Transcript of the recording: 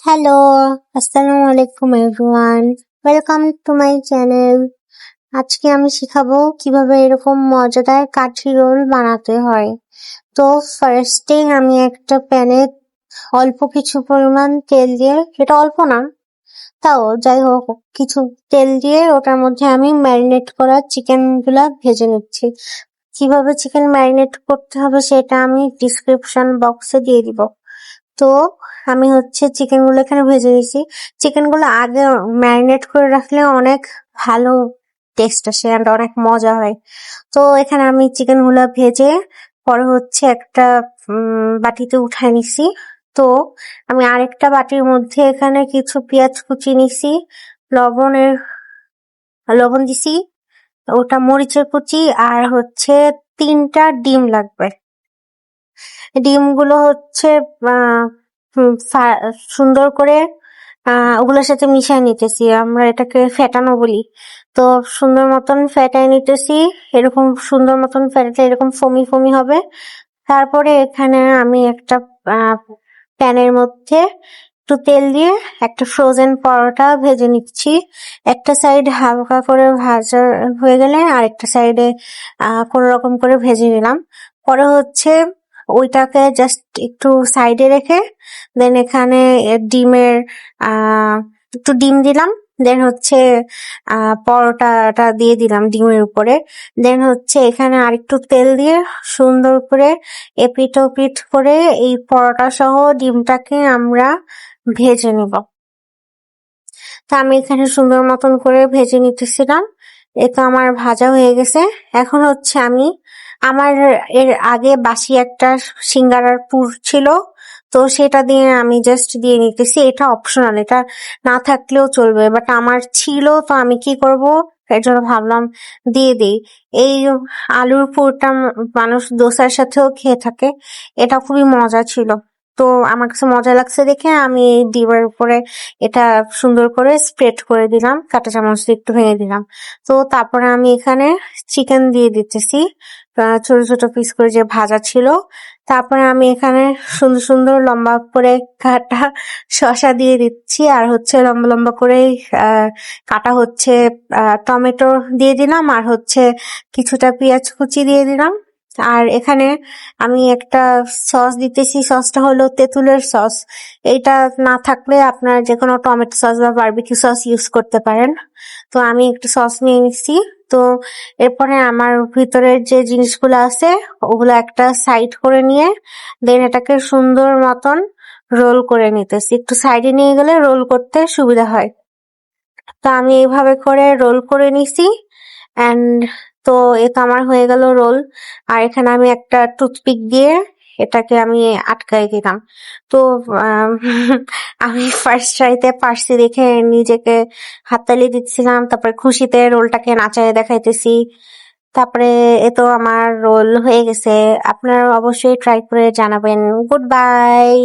Hello, আসসালামু আলাইকুম everyone. Welcome to my channel. আজকে আমি শিখাবো কিভাবে এরকম মজাদার কাঠি রোল বানাতে হয়। তো ফার্স্টে আমি একটা প্যানে অল্প কিছু পরিমাণ তেল দিয়ে, এটা অল্প না, তাও যাই হোক কিছু তেল দিয়ে ওটার মধ্যে আমি ম্যারিনেট করা চিকেন গুলা ভেজে নিচ্ছি। কিভাবে চিকেন ম্যারিনেট করতে হবে সেটা আমি ডিসক্রিপশন বক্সে দিয়ে দিব। তো আমি চিকেন গুলো এখানে ভেজে নিয়েছি। চিকেন গুলো আগে ম্যারিনেট করে রাখলে অনেক ভালো টেস্ট আসে আর অনেক মজা হয়। তো এখানে আমি চিকেন গুলো ভেজে পরে একটা বাটিতে উঠায় নিছি। তো আমি আরেকটা বাটির মধ্যে এখানে কিছু পেঁয়াজ কুচি নিছি, লবণের লবণ দিছি, ওটা মরিচের কুচি, আর 3টা ডিম লাগবে। ডিমগুলো সুন্দর করে ওগুলোর সাথে মিশাই নিতেছি, আমরা এটাকে ফেটানো বলি। তো সুন্দর মতন ফেটাই নিতেছি, এরকম সুন্দর মতন ফেটাতে এরকম ফমি ফমি হবে। তারপরে এখানে আমি একটা প্যানের মধ্যে একটু তেল দিয়ে একটা ফ্রোজেন পরোটা ভেজে নিচ্ছি। একটা সাইড হালকা করে ভাজা হয়ে গেলে আরেকটা সাইডে কোনো রকম করে ভেজে নিলাম। পরে ওইটাকে জাস্ট একটু সাইডে রেখে দেন এখানে ডিমের একটু ডিম দিলাম, দেন পরোটাটা দিয়ে দিলাম ডিমের উপরে। দেন এখানে আরেকটু তেল দিয়ে সুন্দর করে এপিট ওপিট করে এই পরোটা সহ ডিমটাকে আমরা ভেজে নিব। তা আমি এখানে সুন্দর মতন করে ভেজে নিতেছিলাম। এটা আমার ভাজা হয়ে গেছে। এখন আমি আমার এর আগে বাসি একটা সিঙ্গারার পুর ছিল, তো সেটা দিয়ে আমি জাস্ট দিয়ে নিতেছি। এটা অপশনাল, এটা না থাকলেও চলবে, বাট আমার ছিল তো আমি কি করব, এর জন্য ভাবলাম দিয়ে দিই। এই আলুর পুরটা মানুষ দোসার সাথেও খেয়ে থাকে, এটা খুবই মজা ছিল। তো আমার কাছে মজা লাগছে দেখে আমি এই ডিমের উপরে এটা সুন্দর করে স্প্রেড করে দিলাম, কাঁটা চামচ দিয়ে একটু ভেঙে দিলাম। তো তারপরে আমি এখানে চিকেন দিয়ে দিতেছি, ছোট ছোট পিস করে যে ভাজা ছিল। তারপরে আমি এখানে সুন্দর সুন্দর লম্বা করে কাটা শসা দিয়ে দিচ্ছি, আর লম্বা লম্বা করে কাটা টমেটো দিয়ে দিলাম, আর কিছুটা পেঁয়াজ কুচি দিয়ে দিলাম। আর এখানে আমি একটা সস দিতেছি, সসটা হলো তেঁতুলের সস। এইটা না থাকলে আপনার যে কোনো টমেটো সস বা বারবিকিউ সস ইউজ করতে পারেন। তো আমি একটু সস নিয়ে নিচ্ছি। তো এরপরে আমার ভিতরের যে জিনিসগুলো আছে ওগুলো একটা সাইড করে নিয়ে দেন এটাকে সুন্দর মতন রোল করে নিতেছি। একটু সাইডে নিয়ে গেলে রোল করতে সুবিধা হয়। তো আমি এইভাবে করে রোল করে নিছি এন্ড তো এটা আমার হয়ে গেল রোল। আর এখানে আমি একটা টুথপিক দিয়ে এটাকে আমি আটকাই দিলাম। তো আমি ফার্স্ট ট্রাইতে পারছি দেখে নিজেকে হাততালি দিচ্ছিলাম, তারপরে খুশিতে রোলটাকে নাচায় দেখাইতেছি। তারপরে এতো আমার রোল হয়ে গেছে। আপনারা অবশ্যই ট্রাই করে জানাবেন। Good bye.